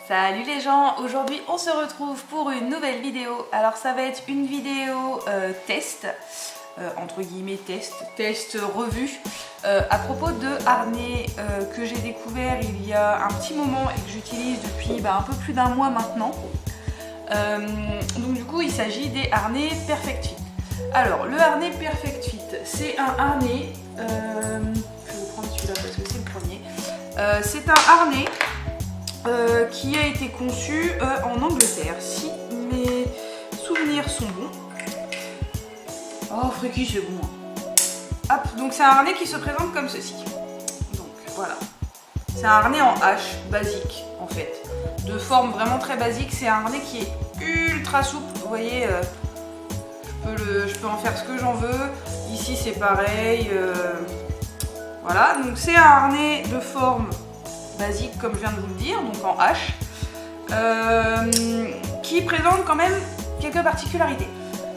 Salut les gens, aujourd'hui on se retrouve pour une nouvelle vidéo. Alors ça va être une vidéo test, entre guillemets test revue, à propos de harnais que j'ai découvert il y a un petit moment et que j'utilise depuis un peu plus d'un mois maintenant. Donc du coup il s'agit des harnais Perfect Fit. Alors le harnais Perfect Fit, c'est un harnais, je vais prendre celui-là parce que c'est le premier, c'est un harnais qui a été conçu en Angleterre, si mes souvenirs sont bons. Oh, Freaky, c'est bon. Hop, donc c'est un harnais qui se présente comme ceci. Donc voilà. C'est un harnais en H, basique en fait. De forme vraiment très basique. C'est un harnais qui est ultra souple. Vous voyez, je peux en faire ce que j'en veux. Ici c'est pareil. Voilà, donc c'est un harnais de forme basique comme je viens de vous le dire, donc en H, qui présente quand même quelques particularités.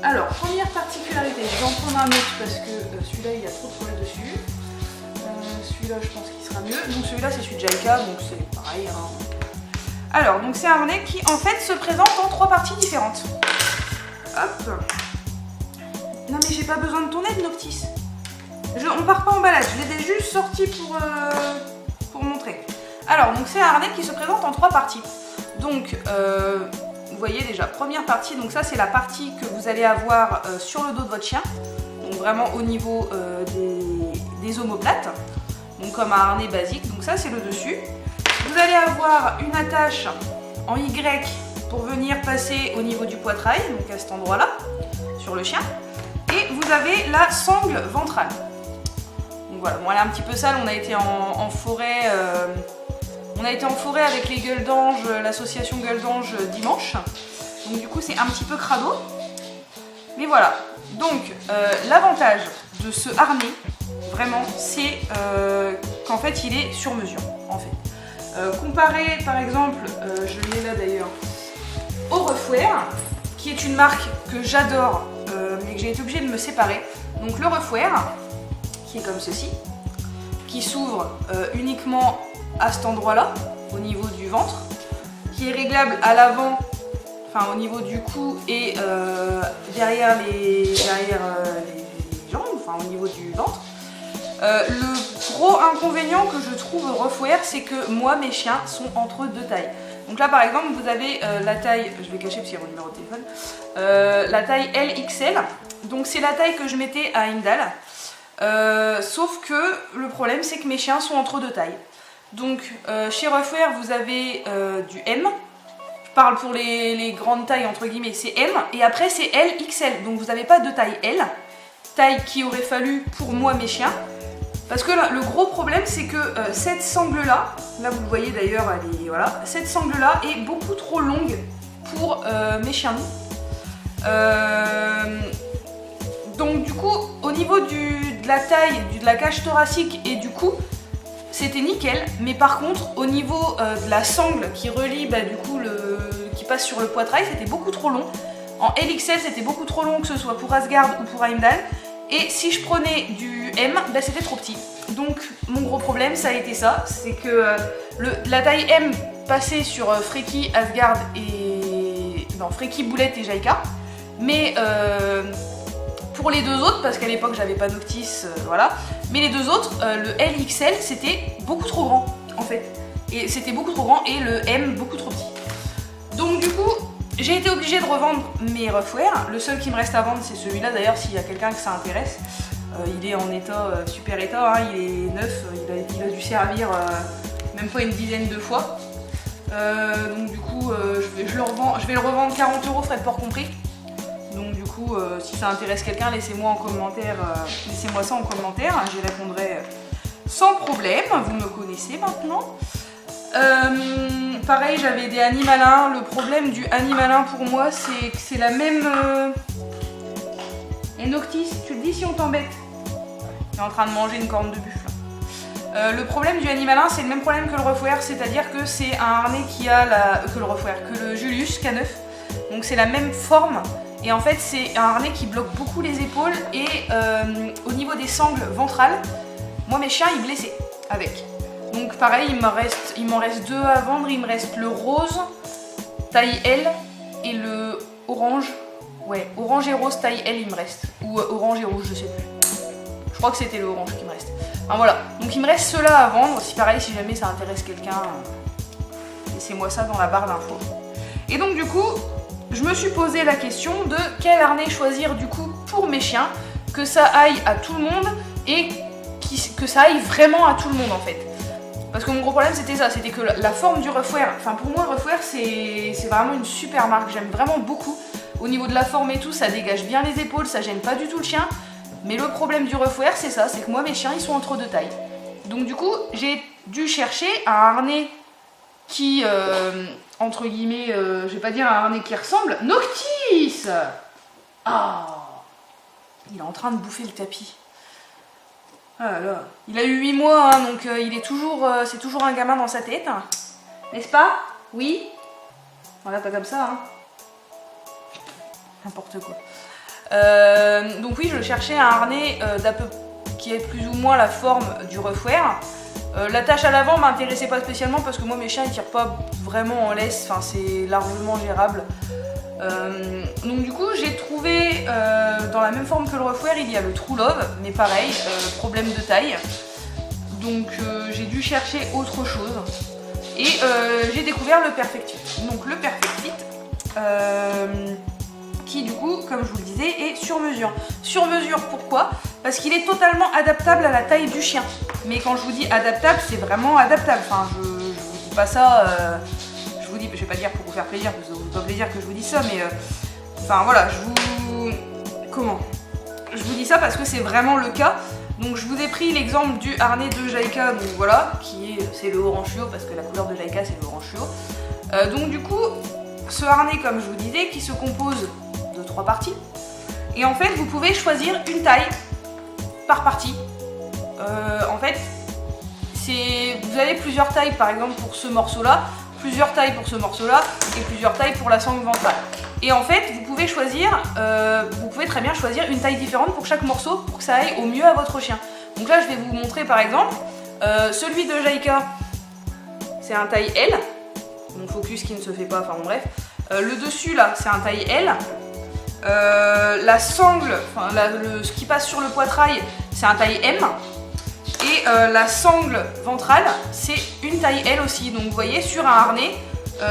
Alors, première particularité, je vais en prendre un autre parce que celui-là il y a trop de poils dessus. Celui-là je pense qu'il sera mieux. Donc celui-là c'est celui de Jaika, donc c'est pareil. Hein. Alors, donc c'est un harnais qui en fait se présente en 3 parties différentes. Hop. Non mais j'ai pas besoin de ton aide, Noctis. On part pas en balade, je l'ai juste sorti pour montrer. Alors, donc c'est un harnais qui se présente en 3 parties. Donc, vous voyez déjà, première partie, donc ça c'est la partie que vous allez avoir sur le dos de votre chien. Donc vraiment au niveau des omoplates. Donc comme un harnais basique, donc ça c'est le dessus. Vous allez avoir une attache en Y pour venir passer au niveau du poitrail, donc à cet endroit-là, sur le chien. Et vous avez la sangle ventrale. Donc voilà, bon elle est un petit peu sale, on a été en forêt... On a été en forêt avec les gueules d'ange, l'association Gueule d'Ange dimanche. Donc du coup c'est un petit peu crado. Mais voilà. Donc l'avantage de ce harnais, vraiment, c'est qu'en fait il est sur mesure. En fait. Comparé par exemple, je l'ai là d'ailleurs, au Ruffwear, qui est une marque que j'adore, mais que j'ai été obligée de me séparer. Donc le Ruffwear, qui est comme ceci, qui s'ouvre uniquement à cet endroit-là, au niveau du ventre, qui est réglable à l'avant, enfin au niveau du cou et derrière les jambes, enfin au niveau du ventre. Le gros inconvénient que je trouve au Ruffwear, c'est que moi mes chiens sont entre 2 tailles. Donc là par exemple vous avez la taille, je vais cacher parce qu'il y a mon numéro de téléphone, la taille LXL, donc c'est la taille que je mettais à Heimdall. Sauf que le problème c'est que mes chiens sont entre 2 tailles. Donc chez Ruffwear vous avez du M, je parle pour les grandes tailles entre guillemets, c'est M, et après c'est LXL, donc vous n'avez pas de taille L, taille qui aurait fallu pour moi mes chiens, parce que là, le gros problème c'est que cette sangle là vous le voyez d'ailleurs, voilà, cette sangle là est beaucoup trop longue pour mes chiens. Donc du coup au niveau de la taille, de la cage thoracique et du cou, c'était nickel, mais par contre au niveau de la sangle qui relie du coup qui passe sur le poitrail, c'était beaucoup trop long. En LXL c'était beaucoup trop long, que ce soit pour Asgard ou pour Heimdall, et si je prenais du M, c'était trop petit. Donc mon gros problème ça a été ça, c'est que la taille M passait sur Freaky, Asgard et... non, Freaky, Boulette et Jaika, mais pour les 2 autres, parce qu'à l'époque j'avais pas Noctis, voilà, mais les 2 autres, le LXL c'était beaucoup trop grand en fait, et c'était beaucoup trop grand, et le M beaucoup trop petit. Donc du coup j'ai été obligée de revendre mes Ruffwear. Le seul qui me reste à vendre c'est celui-là, d'ailleurs s'il y a quelqu'un que ça intéresse, il est en état, super état, hein, il est neuf, il a dû servir même pas une dizaine de fois. Donc du coup je vais le revendre 40 €, frais de port compris. Donc du coup, si ça intéresse quelqu'un, laissez-moi ça en commentaire, j'y répondrai sans problème, vous me connaissez maintenant. Pareil, j'avais des Animalins, le problème du Animalin pour moi, c'est que c'est la même... Et Noctis, tu le dis si on t'embête? Il est en train de manger une corne de buffle. Le problème du Animalin, c'est le même problème que le Ruffwear, c'est-à-dire que c'est un harnais qui a que le Julius K9, donc c'est la même forme. Et en fait c'est un harnais qui bloque beaucoup les épaules et au niveau des sangles ventrales, moi mes chiens ils blessaient avec. Donc pareil, il m'en reste 2 à vendre. Il me reste le rose taille L et le orange. Ouais, orange et rose taille L il me reste. Ou orange et rouge, je sais plus. Je crois que c'était le orange qui me reste. Enfin voilà, donc il me reste ceux-là à vendre. Si pareil, si jamais ça intéresse quelqu'un, laissez-moi ça dans la barre d'infos. Et donc du coup, je me suis posé la question de quel harnais choisir du coup pour mes chiens, que ça aille à tout le monde et que ça aille vraiment à tout le monde en fait. Parce que mon gros problème c'était ça, c'était que la forme du Ruffwear, enfin pour moi Ruffwear c'est vraiment une super marque, j'aime vraiment beaucoup. Au niveau de la forme et tout, ça dégage bien les épaules, ça gêne pas du tout le chien. Mais le problème du Ruffwear c'est ça, c'est que moi mes chiens ils sont en trop de taille. Donc du coup j'ai dû chercher un harnais qui, entre guillemets, je vais pas dire un harnais qui ressemble. Noctis! Ah, il est en train de bouffer le tapis. Ah là. Il a eu 8 mois, hein, donc il est toujours, c'est toujours un gamin dans sa tête. N'est-ce pas? Oui? Voilà, pas comme ça, hein. N'importe quoi. Donc oui, je cherchais un harnais qui ait plus ou moins la forme du Ruffwear. L'attache à l'avant m'intéressait pas spécialement parce que moi mes chiens ils tirent pas vraiment en laisse, enfin c'est largement gérable. Donc du coup j'ai trouvé dans la même forme que le Ruffwear, il y a le True Love, mais pareil, problème de taille. Donc j'ai dû chercher autre chose et j'ai découvert le Perfect Fit. Donc le Perfect Fit qui du coup, comme je vous le disais, est sur mesure. Sur mesure pourquoi? Parce qu'il est totalement adaptable à la taille du chien. Mais quand je vous dis adaptable, c'est vraiment adaptable. Enfin, je vous dis pas ça, je vous dis, je vais pas dire pour vous faire plaisir, parce que ça vous fait pas plaisir que je vous dise ça, mais enfin voilà, je vous dis ça parce que c'est vraiment le cas. Donc je vous ai pris l'exemple du harnais de Jaika, donc voilà, c'est le orange fluo, parce que la couleur de Jaika c'est le orange fluo. Donc du coup, ce harnais, comme je vous disais, qui se compose de 3 parties. Et en fait, vous pouvez choisir une taille par partie. En fait, vous avez plusieurs tailles, par exemple pour ce morceau-là, plusieurs tailles pour ce morceau-là, et plusieurs tailles pour la sangle ventrale. Et en fait, vous pouvez très bien choisir une taille différente pour chaque morceau pour que ça aille au mieux à votre chien. Donc là, je vais vous montrer par exemple, celui de Jaika, c'est un taille L. Mon focus qui ne se fait pas, enfin bon bref. Le dessus là, c'est un taille L. La sangle, enfin ce qui passe sur le poitrail, c'est un taille M. Et la sangle ventrale, c'est une taille L aussi. Donc vous voyez, sur un harnais,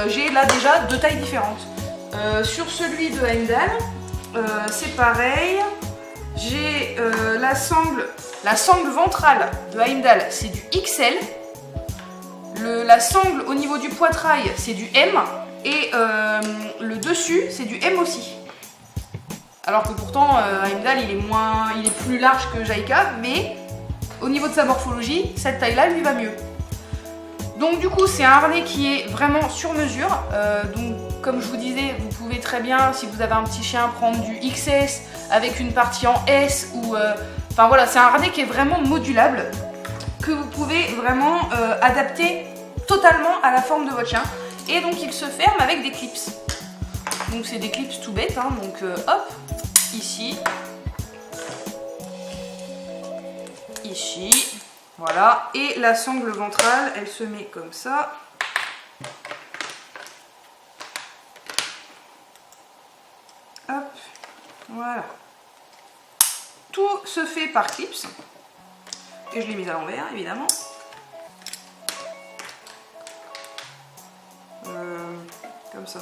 j'ai là déjà 2 tailles différentes. Sur celui de Heimdall, c'est pareil. J'ai la sangle ventrale de Heimdall, c'est du XL. La sangle au niveau du poitrail, c'est du M. Et le dessus, c'est du M aussi. Alors que pourtant, Heimdall, il est plus large que Jaika, mais au niveau de sa morphologie, cette taille-là lui va mieux. Donc du coup, c'est un harnais qui est vraiment sur mesure. Donc comme je vous disais, vous pouvez très bien, si vous avez un petit chien, prendre du XS avec une partie en S ou... Enfin voilà, c'est un harnais qui est vraiment modulable, que vous pouvez vraiment adapter totalement à la forme de votre chien. Et donc il se ferme avec des clips. Donc c'est des clips tout bêtes, hein. Donc hop, ici, ici, voilà. Et la sangle ventrale, elle se met comme ça. Hop, voilà. Tout se fait par clips. Et je l'ai mise à l'envers, évidemment. Comme ça.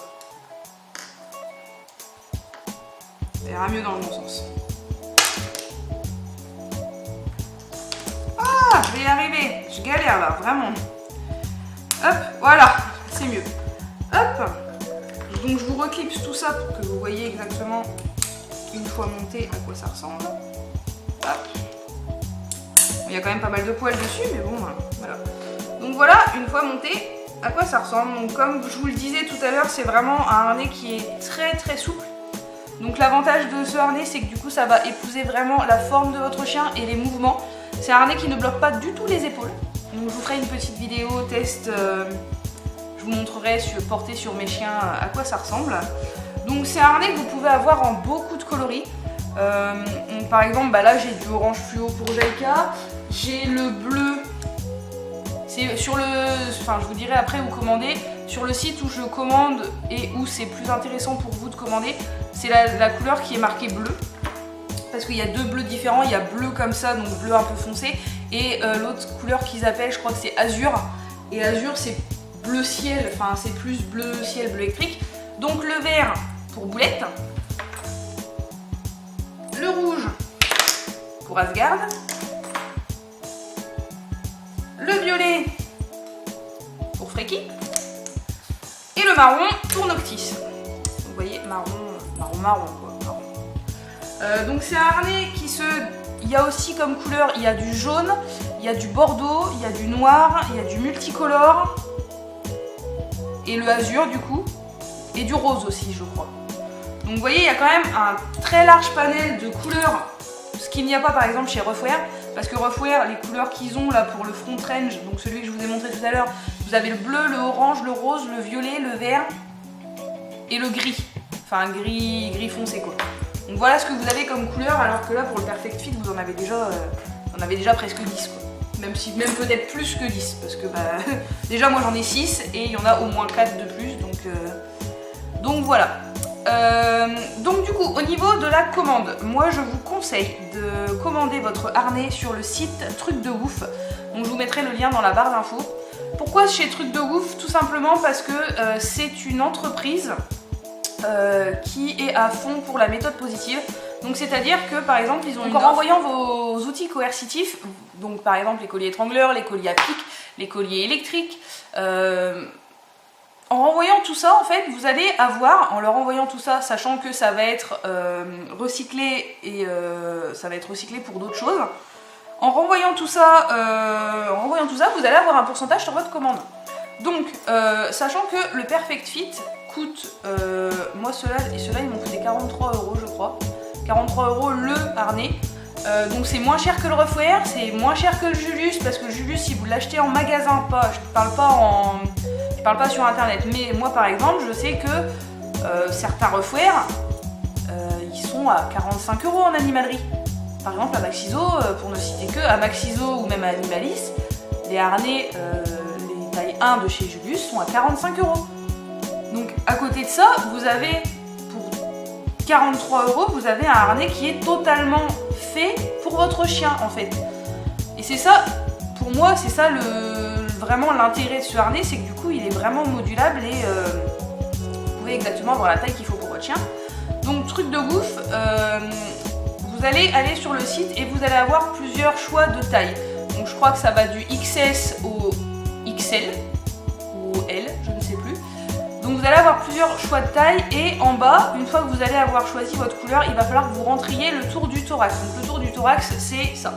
Ça ira mieux dans le bon sens. Ah, je vais y arriver. Je galère là, vraiment. Hop, voilà, c'est mieux. Hop. Donc je vous reclipse tout ça pour que vous voyez exactement, une fois monté, à quoi ça ressemble. Hop. Il y a quand même pas mal de poils dessus, mais bon, voilà. Donc voilà, une fois monté, à quoi ça ressemble. Donc comme je vous le disais tout à l'heure, c'est vraiment un harnais qui est très très souple. Donc l'avantage de ce harnais, c'est que du coup ça va épouser vraiment la forme de votre chien et les mouvements. C'est un harnais qui ne bloque pas du tout les épaules. Donc je vous ferai une petite vidéo test, je vous montrerai porté sur mes chiens à quoi ça ressemble. Donc c'est un harnais que vous pouvez avoir en beaucoup de coloris. Par exemple, là j'ai du orange fluo pour Jaika, j'ai le bleu, C'est sur le... Enfin, je vous dirai après où commander. Sur le site où je commande et où c'est plus intéressant pour vous de commander, c'est la couleur qui est marquée bleu. Parce qu'il y a deux bleus différents. Il y a bleu comme ça, donc bleu un peu foncé. Et l'autre couleur qu'ils appellent, je crois que c'est azur. Et azur, c'est bleu ciel. Enfin, c'est plus bleu ciel, bleu électrique. Donc le vert pour Boulette. Le rouge pour Asgard. Le violet pour Freaky. Et le marron pour Noctis. Vous voyez, marron quoi. Marron. Donc c'est un harnais qui se... Il y a aussi comme couleur, il y a du jaune, il y a du bordeaux, il y a du noir, il y a du multicolore. Et le azur du coup. Et du rose aussi, je crois. Donc vous voyez, il y a quand même un très large panel de couleurs. Ce qu'il n'y a pas par exemple chez Ruffwear. Parce que Ruffwear, les couleurs qu'ils ont là pour le front range, donc celui que je vous ai montré tout à l'heure, vous avez le bleu, le orange, le rose, le violet, le vert et le gris. Enfin gris foncé quoi. Donc voilà ce que vous avez comme couleur, alors que là pour le Perfect Fit vous en avez déjà presque 10 quoi. Même peut-être plus que 10 parce que bah, déjà moi j'en ai 6 et il y en a au moins 4 de plus donc voilà. Donc du coup au niveau de la commande, moi je vous conseille de commander votre harnais sur le site Truc de Ouf. Donc je vous mettrai le lien dans la barre d'infos. Pourquoi chez Truc de Ouf? Tout simplement parce que c'est une entreprise qui est à fond pour la méthode positive. Donc c'est à dire que par exemple ils ont en envoyant vos outils coercitifs, donc par exemple les colliers étrangleurs, les colliers à pic, les colliers électriques, en renvoyant tout ça, en fait, vous allez avoir, en leur envoyant tout ça, sachant que ça va être recyclé et ça va être recyclé pour d'autres choses, en renvoyant tout ça, vous allez avoir un pourcentage sur votre commande. Donc, sachant que le Perfect Fit coûte, moi ceux-là ils m'ont coûté 43 € je crois, 43 € le harnais. Donc c'est moins cher que le Ruffwear, c'est moins cher que le Julius, parce que le Julius si vous l'achetez en magasin, je parle pas sur internet, mais moi par exemple je sais que certains Ruffwear ils sont à 45 € en animalerie. Par exemple à Maxiso, pour ne citer que, à Maxiso ou même à Animalis, les harnais, les tailles 1 de chez Julius sont à 45 €. Donc à côté de ça, vous avez pour 43 €, vous avez un harnais qui est totalement fait pour votre chien en fait. Et c'est ça, pour moi, c'est ça vraiment l'intérêt de ce harnais, c'est que du coup il est vraiment modulable et vous pouvez exactement avoir la taille qu'il faut pour votre chien. Donc Truc de Ouf, vous allez aller sur le site et vous allez avoir plusieurs choix de taille. Donc je crois que ça va du XS au XL ou L, je ne sais plus. Donc vous allez avoir plusieurs choix de taille et en bas, une fois que vous allez avoir choisi votre couleur, il va falloir que vous rentriez le tour du thorax. Donc le tour du thorax, c'est ça.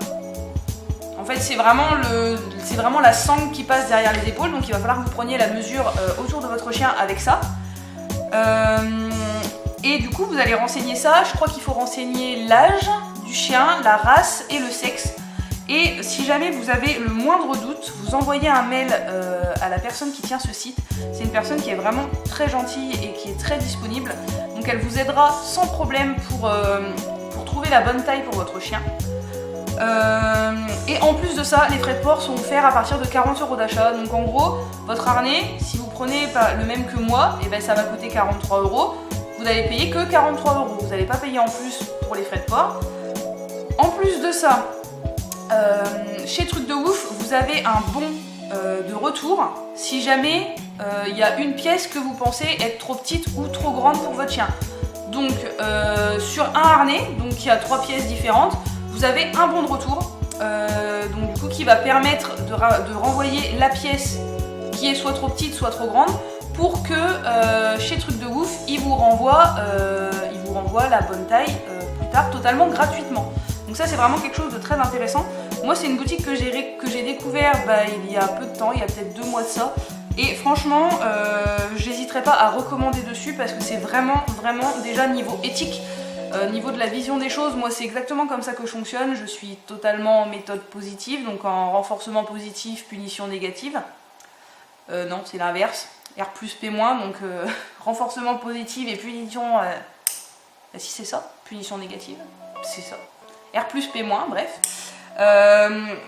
En fait, c'est vraiment la sangle qui passe derrière les épaules, donc il va falloir que vous preniez la mesure autour de votre chien avec ça. Et du coup, vous allez renseigner ça. Je crois qu'il faut renseigner l'âge du chien, la race et le sexe. Et si jamais vous avez le moindre doute, vous envoyez un mail à la personne qui tient ce site. C'est une personne qui est vraiment très gentille et qui est très disponible. Donc elle vous aidera sans problème pour trouver la bonne taille pour votre chien. Et en plus de ça, les frais de port sont offerts à partir de 40 € d'achat. Donc en gros, votre harnais, si vous prenez le même que moi, et ben ça va coûter 43 €. Vous n'allez payer que 43 €. Vous n'allez pas payer en plus pour les frais de port. En plus de ça, chez Truc de Ouf, vous avez un bon de retour si jamais il y a une pièce que vous pensez être trop petite ou trop grande pour votre chien. Donc sur un harnais, donc il y a 3 pièces différentes, vous avez un bon de retour, donc du coup qui va permettre de renvoyer la pièce qui est soit trop petite soit trop grande pour que chez Truc de Ouf il vous renvoie la bonne taille plus tard totalement gratuitement. Donc ça c'est vraiment quelque chose de très intéressant. Moi c'est une boutique que j'ai découvert il y a peu de temps, il y a peut-être 2 mois de ça. Et franchement, j'hésiterai pas à recommander dessus parce que c'est vraiment déjà niveau éthique, niveau de la vision des choses, moi c'est exactement comme ça que je fonctionne. Je suis totalement en méthode positive, donc en renforcement positif, punition négative. Non, c'est l'inverse. R plus P moins, donc renforcement positif et punition... si c'est ça, punition négative, c'est ça. R plus P moins, bref.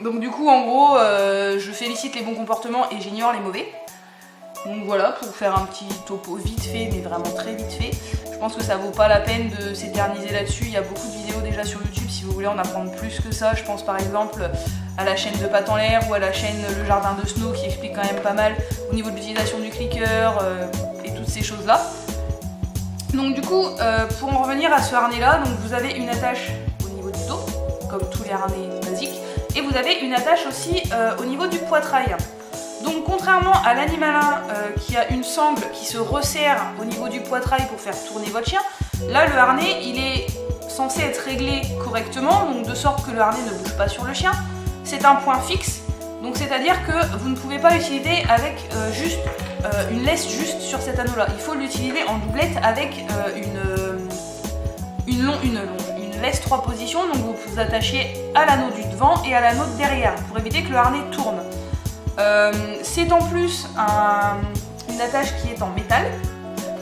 Donc du coup en gros je félicite les bons comportements et j'ignore les mauvais. Donc voilà, pour faire un petit topo vite fait, mais vraiment très vite fait. Je pense que ça vaut pas la peine de s'éterniser là-dessus. Il y a beaucoup de vidéos déjà sur YouTube si vous voulez en apprendre plus que ça. Je pense par exemple à la chaîne de Pattes en l'air ou à la chaîne Le Jardin de Snow qui explique quand même pas mal au niveau de l'utilisation du clicker et toutes ces choses-là. Donc du coup, pour en revenir à ce harnais-là, donc vous avez une attache au niveau du dos, comme tous les harnais basiques, et vous avez une attache aussi au niveau du poitrail. Donc contrairement à l'animalin qui a une sangle qui se resserre au niveau du poitrail pour faire tourner votre chien, là le harnais il est censé être réglé correctement, donc de sorte que le harnais ne bouge pas sur le chien. C'est un point fixe, donc c'est-à-dire que vous ne pouvez pas l'utiliser avec juste une laisse juste sur cet anneau là. Il faut l'utiliser en doublette avec une laisse 3 positions, donc vous vous attachez à l'anneau du devant et à l'anneau de derrière pour éviter que le harnais tourne. C'est en plus une attache qui est en métal,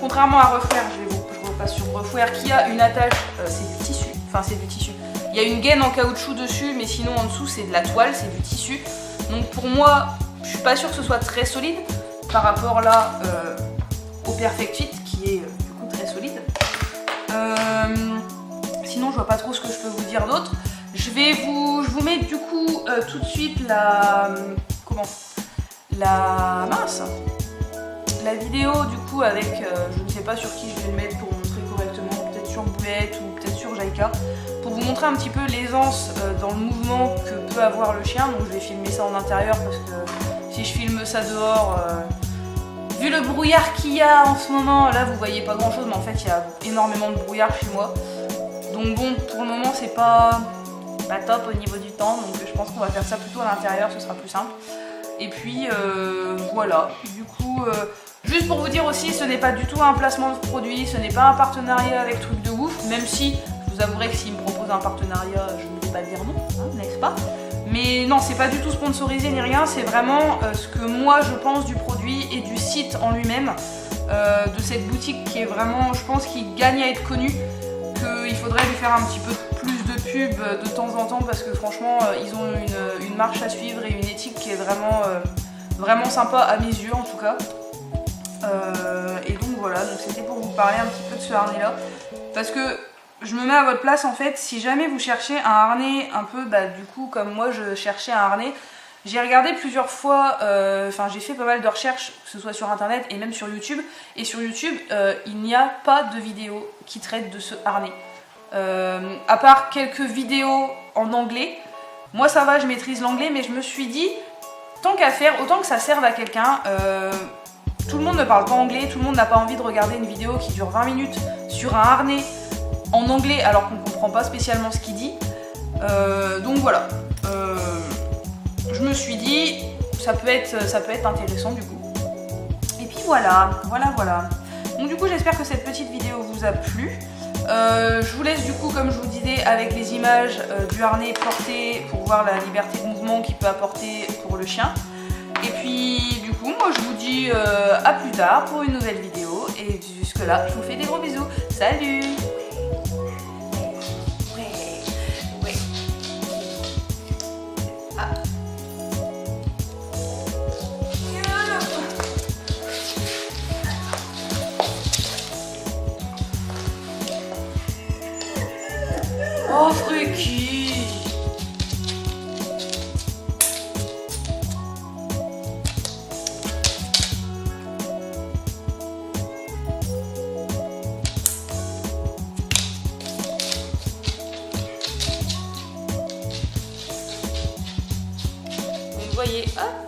contrairement à Ruffwear, je repasse sur Ruffwear qui a une attache, c'est du tissu, enfin c'est du tissu. Il y a une gaine en caoutchouc dessus, mais sinon en dessous c'est de la toile, c'est du tissu. Donc pour moi, je suis pas sûre que ce soit très solide par rapport là au Perfect Fit qui est du coup très solide. Sinon je vois pas trop ce que je peux vous dire d'autre. Je vous mets du coup tout de suite la vidéo du coup avec, je ne sais pas sur qui je vais le mettre pour montrer correctement, peut-être sur Boulette ou peut-être sur Jaika, pour vous montrer un petit peu l'aisance dans le mouvement que peut avoir le chien. Donc je vais filmer ça en intérieur parce que si je filme ça dehors, vu le brouillard qu'il y a en ce moment, là vous voyez pas grand chose, mais en fait il y a énormément de brouillard chez moi. Donc bon, pour le moment c'est pas top au niveau du temps, donc je pense qu'on va faire ça plutôt à l'intérieur, ce sera plus simple. Et puis voilà, du coup, juste pour vous dire aussi, ce n'est pas du tout un placement de produit, ce n'est pas un partenariat avec Truc de Ouf, même si je vous avouerai que s'il me propose un partenariat, je ne vais pas dire non, hein, n'est-ce pas? Mais non, c'est pas du tout sponsorisé ni rien, c'est vraiment ce que moi je pense du produit et du site en lui-même, de cette boutique qui est vraiment, je pense, qui gagne à être connue, qu'il faudrait lui faire un petit peu plus de pub de temps en temps parce que franchement ils ont une marche à suivre et une éthique qui est vraiment sympa à mes yeux en tout cas. Et donc voilà, donc c'était pour vous parler un petit peu de ce harnais là parce que je me mets à votre place en fait. Si jamais vous cherchez un harnais un peu du coup comme moi je cherchais un harnais, j'ai regardé plusieurs fois, j'ai fait pas mal de recherches, que ce soit sur internet et même sur YouTube. Et sur YouTube, il n'y a pas de vidéo qui traite de ce harnais. À part quelques vidéos en anglais. Moi ça va, je maîtrise l'anglais, mais je me suis dit, tant qu'à faire, autant que ça serve à quelqu'un. Tout le monde ne parle pas anglais, tout le monde n'a pas envie de regarder une vidéo qui dure 20 minutes sur un harnais en anglais alors qu'on ne comprend pas spécialement ce qu'il dit. Donc voilà. Je me suis dit, ça peut être intéressant du coup. Et puis voilà. Donc du coup j'espère que cette petite vidéo vous a plu. Je vous laisse du coup comme je vous disais avec les images du harnais porté pour voir la liberté de mouvement qu'il peut apporter pour le chien. Et puis du coup moi je vous dis à plus tard pour une nouvelle vidéo. Et jusque là je vous fais des gros bisous. Salut! Oh, Fruki! Vous voyez, hop!